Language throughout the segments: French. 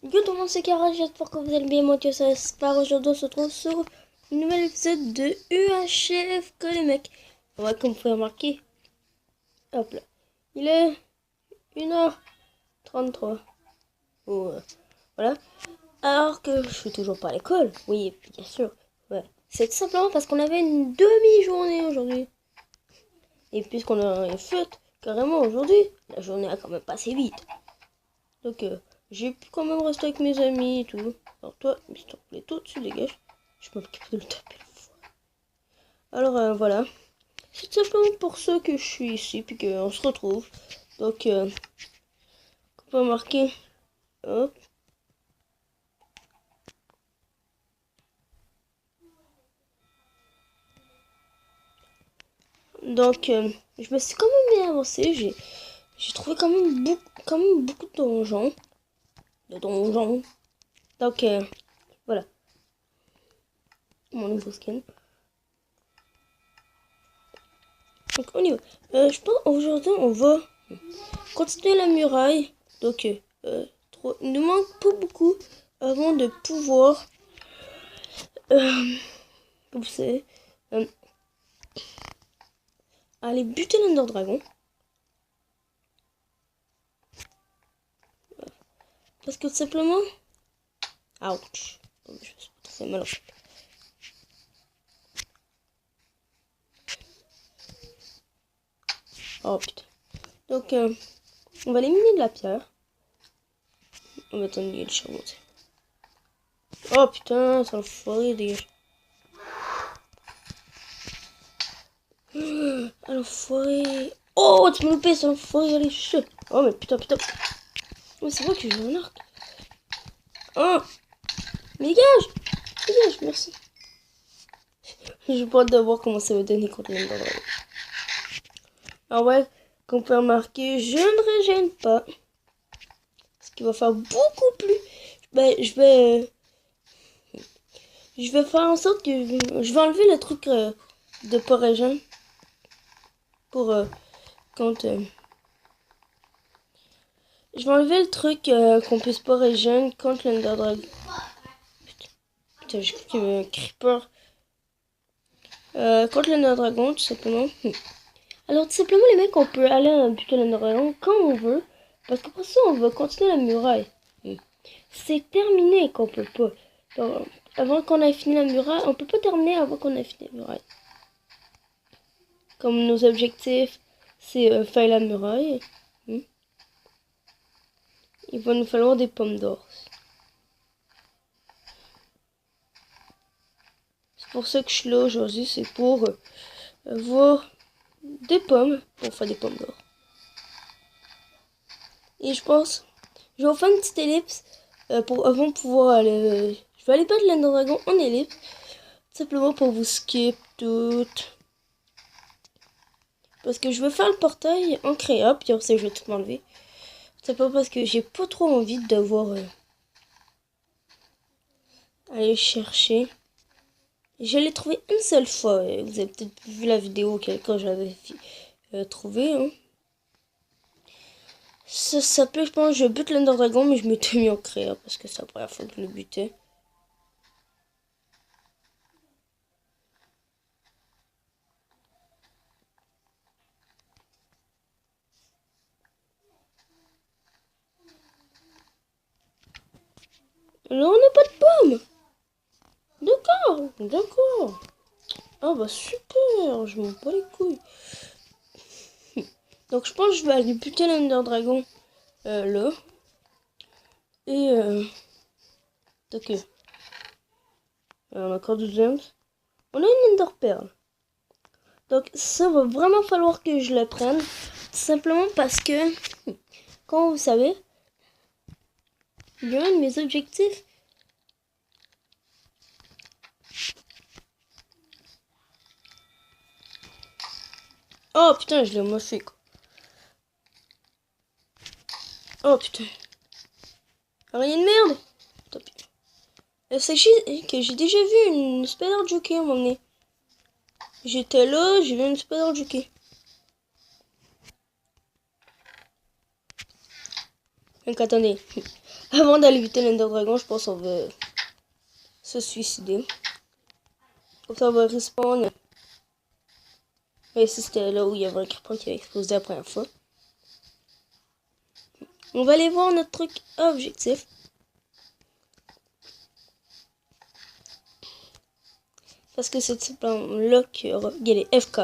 Yo tout le monde, c'est Kara, j'espère que vous allez bien, moi que ça se passe. Aujourd'hui on se retrouve sur une nouvelle épisode de UHF que les mecs. Ouais, comme vous pouvez remarquer, hop là, il est 1h33. Voilà. Alors que je suis toujours pas à l'école, oui, bien sûr. Ouais. C'est tout simplement parce qu'on avait une demi-journée aujourd'hui. Et puisqu'on a une fête, carrément aujourd'hui, la journée a quand même passé vite. Donc j'ai pu quand même rester avec mes amis et tout. Alors toi, Mister Pleto, tu dégages. Je m'occupe de le taper le foie. Alors voilà. C'est simplement pour ça que je suis ici, puis qu'on se retrouve. Donc, on peut marquer. Hop. Donc, je me suis quand même bien avancé. J'ai trouvé quand même beaucoup de donjons. Donc, voilà. Mon nouveau skin. Donc, on y va. Je pense aujourd'hui, on va continuer la muraille. Donc, il nous manque pas beaucoup avant de pouvoir, vous savez, aller buter l'Ender Dragon. Parce que tout simplement... Ouch. Je me suis fait mal. Oh putain. Donc, on va éliminer de la pierre. On va attendre le charbon. Oh putain, ça le forêt, dégage. Ah, l'enfoiré. Oh, tu m'as loupé, c'est l'enfoiré, allez, chut. Oh, mais putain. Mais c'est vrai que j'ai un arc. Oh, dégage, merci. J'ai pas hâte de voir comment ça va donner contre l'Ender Dragon. Ah ouais, comme on peut remarquer, je ne régène pas. Ce qui va faire beaucoup plus. Je vais faire en sorte que je vais enlever le truc de pas régène. Pour quand je vais enlever le truc qu'on puisse pas régène contre l'Ender Dragon. Putain, j'ai cru qu'il y avait un creeper. Contre l'Ender Dragon, tout simplement. Alors, tout simplement, les mecs, on peut aller buter l'Ender Dragon quand on veut. Parce qu'après ça, on va continuer la muraille. C'est terminé qu'on peut pas. Donc, avant qu'on ait fini la muraille, on peut pas terminer avant qu'on ait fini la muraille. Comme nos objectifs, c'est faire la muraille. Il va nous falloir des pommes d'or. C'est pour ça que je suis là aujourd'hui, c'est pour avoir des pommes, pour faire des pommes d'or. Et je pense, je vais faire une petite ellipse avant de pouvoir aller... je vais aller battre l'Ender Dragon en ellipse, simplement pour vous skip tout. Parce que je veux faire le portail en créa, puis après je vais tout m'enlever. C'est pas parce que j'ai pas trop envie de devoir aller chercher. Je l'ai trouvé une seule fois. Vous avez peut-être vu la vidéo quand j'avais trouvé. Hein. Ça s'appelait, je pense, je bute l'Ender Dragon, mais je m'étais mis en créa parce que c'est la première fois que je le butais. Là, on n'a pas de pommes. D'accord. Ah bah super, je m'en bats les couilles. Donc je pense que je vais aller buter l'Ender Dragon là. Et donc on a encore 12 gems. On a une Ender Pearl. Donc ça va vraiment falloir que je le prenne. Tout simplement parce que, comme vous savez, il y a un de mes objectifs. Oh putain, je l'ai moché quoi. Oh putain. Rien de merde. Tant pis. Sachez que j'ai déjà vu une Spider Jockey à un moment donné. J'étais là, j'ai vu une Spider Jockey. Donc attendez. Avant d'aller buter l'Ender Dragon, je pense qu'on va se suicider. Comme ça, on va respawn. Et ici, c'était là où il y avait un creeper qui avait explosé la première fois. On va aller voir notre truc objectif. Parce que c'est simplement là qu'il y a les FK.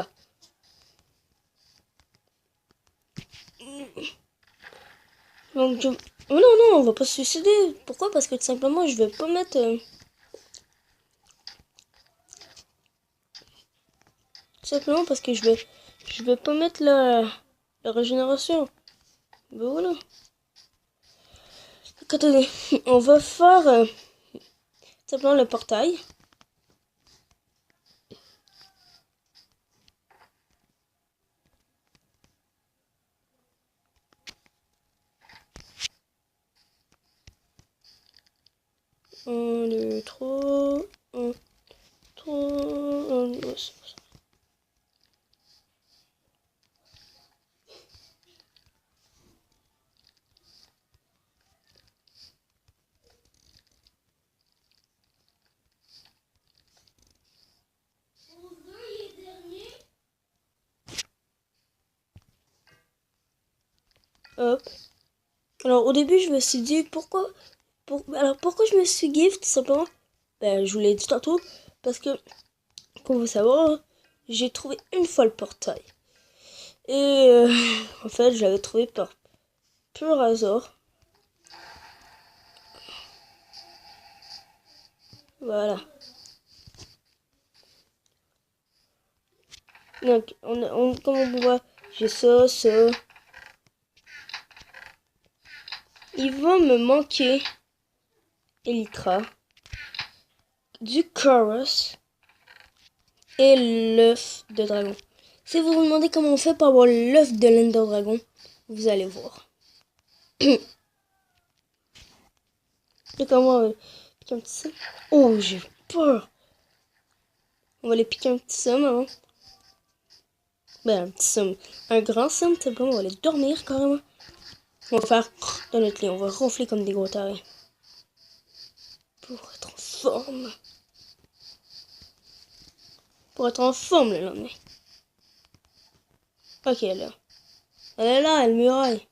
Donc, oh non, non, on va pas se suicider. Pourquoi? Parce que tout simplement, je vais pas mettre... Tout simplement parce que je vais pas mettre la régénération. Ben voilà. Donc, attendez, on va faire tout simplement le portail. Un, deux, trois, un, trois, un, deux, hop. Alors au début je me suis dit pourquoi je me suis gift tout simplement. Ben je vous l'ai dit tantôt parce que comme vous savez j'ai trouvé une fois le portail et en fait je l'avais trouvé par pur hasard. Voilà. Donc comme on voit j'ai ça. Il va me manquer Elytra, du chorus et l'œuf de dragon. Si vous vous demandez comment on fait pour avoir l'œuf de l'Ender Dragon, vous allez voir. Donc on va piquer un petit somme. Oh, j'ai peur. On va les piquer un petit somme avant. Ben, un petit somme. Un grand somme, c'est bon, on va aller dormir carrément. On va faire dans notre lit, on va ronfler comme des gros tarés. Pour être en forme. Pour être en forme le lendemain. Ok, elle est là. Elle est là, elle muraille.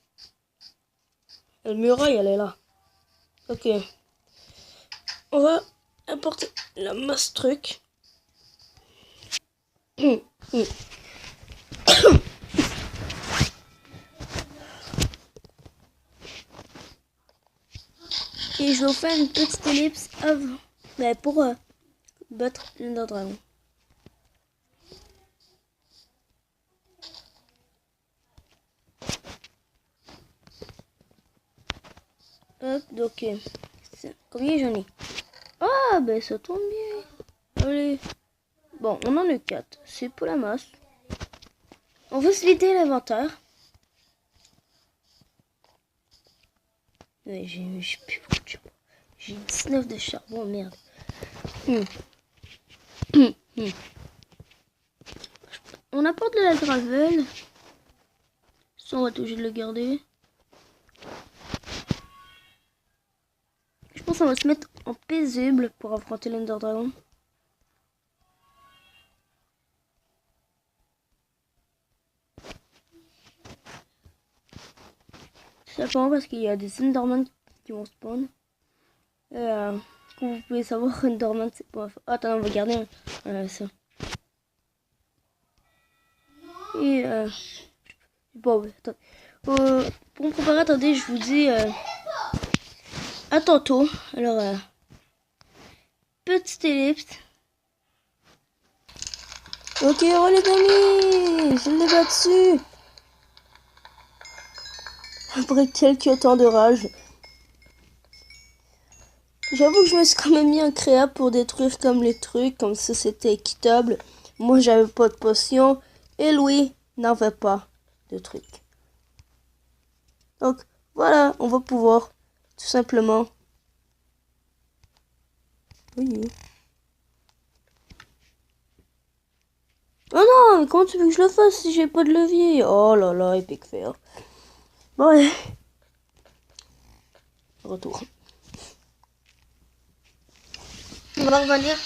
Elle muraille, elle est là. Ok. On va apporter la masse truc. Et je vais vous faire une petite ellipse avant. Ben, pour battre l'Ender Dragon. Hop, donc, combien j'en ai? Ah, ben ça tombe bien. Allez. Bon, on en a 4. C'est pour la masse. On va se vider l'inventaire. Ouais, j'ai plus beaucoup de charbon. J'ai 19 de charbon, merde. On apporte de la gravel. Ça, on va être obligé de le garder. Je pense qu'on va se mettre en paisible pour affronter l'Ender Dragon. C'est simplement parce qu'il y a des Enderman qui vont spawn. Comme vous pouvez savoir, Enderman c'est pas... Attends, on va garder ça. Et bon, attends. Pour me préparer, attendez, je vous dis à tantôt. Alors, petite ellipse. Ok, oh les amis, je l'ai battu. Après quelques temps de rage. J'avoue que je me suis quand même mis un créa pour détruire comme les trucs, comme ça c'était équitable. Moi j'avais pas de potion et Louis n'avait pas de truc. Donc voilà, on va pouvoir tout simplement... Oui. Oh non, mais comment tu veux que je le fasse si j'ai pas de levier? Oh là là, epic fail. Bon, ouais. retour. On va revenir.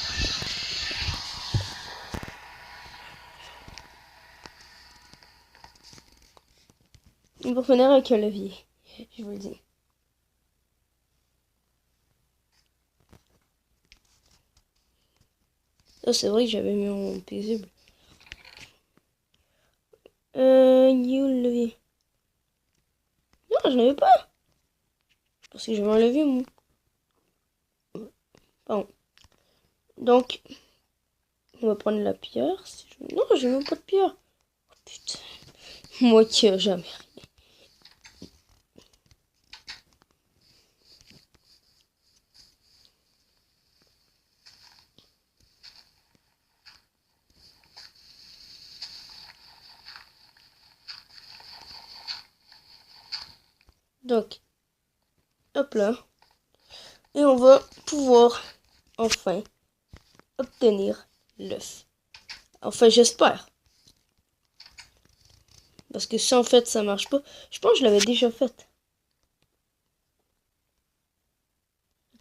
On va revenir avec un levier, je vous le dis. Ça, c'est vrai que j'avais mis en paisible. Il est où le levier? Non, je n'avais pas. Parce que j'avais un levier, moi. Pardon. Donc, on va prendre la pierre. Non, j'ai même pas de pierre. Oh, putain. Moi qui ai jamais rien. Donc, hop là. Et on va pouvoir enfin obtenir l'œuf. Enfin, j'espère. Parce que si en fait ça marche pas, je pense que je l'avais déjà fait.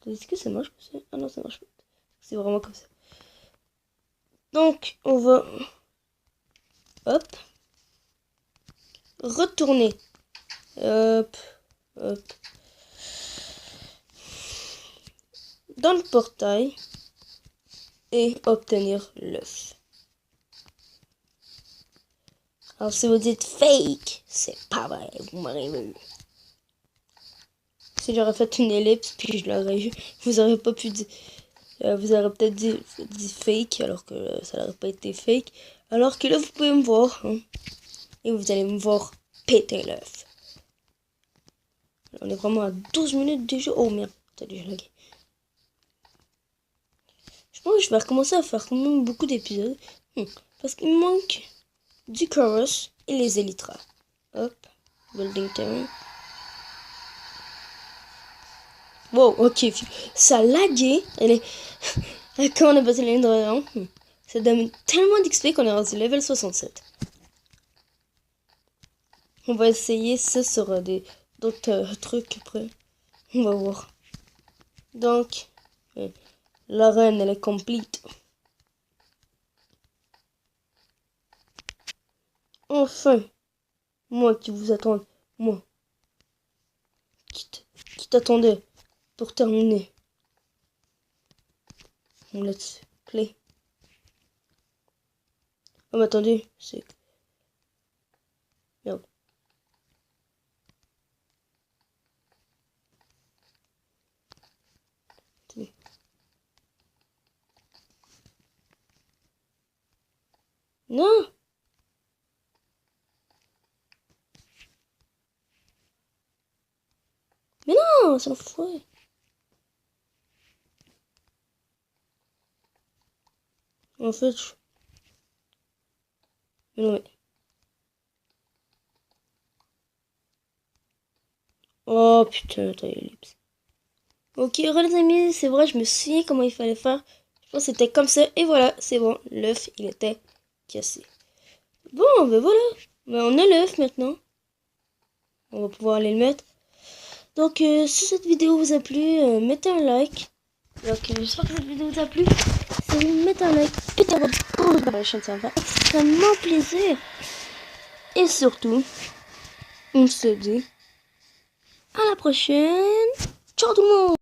Est-ce que ça marche comme ça? Ah non, ça marche pas. C'est vraiment comme ça. Donc, on va... Hop. Retourner. Hop. Hop. Dans le portail. Et obtenir l'œuf. Alors si vous dites fake, c'est pas vrai, vous m'aurez vu. Si j'aurais fait une ellipse, puis je l'aurais eu, vous aurez pas pu dire... vous aurez peut-être dit fake, alors que ça n'aurait pas été fake. Alors que là, vous pouvez me voir. Hein, et vous allez me voir péter l'œuf. On est vraiment à 12 minutes déjà. Oh merde, t'as déjà lagué. Je pense que je vais recommencer à faire quand même beaucoup d'épisodes. Parce qu'il me manque du chorus et les élytras. Hop, building terrain. Wow, ok, ça a lagué. Quand on a passé l'année de dragon, ça donne tellement d'XP qu'on est rendu level 67. On va essayer ça sur d'autres trucs après. On va voir. Donc, l'arène, elle est complète. Enfin, moi qui vous attends, moi, qui t'attendais pour terminer. On let's play. Oh, mais attendez, c'est... Merde. Non! Mais non, c'est l'enfoiré. En fait, mais non, mais... Oh putain, t'as ellipse. Ok, les amis, c'est vrai, je me souviens comment il fallait faire. Je pense que c'était comme ça. Et voilà, c'est bon. L'œuf, il était cassé. Bon, ben voilà. Ben, on a l'œuf maintenant. On va pouvoir aller le mettre. Donc, si cette vidéo vous a plu, mettez un like. Donc, j'espère que cette vidéo vous a plu. Si vous mettez un like, mettez un pouce dans la chaîne, ça va faire extrêmement plaisir. Et surtout, on se dit à la prochaine. Ciao tout le monde!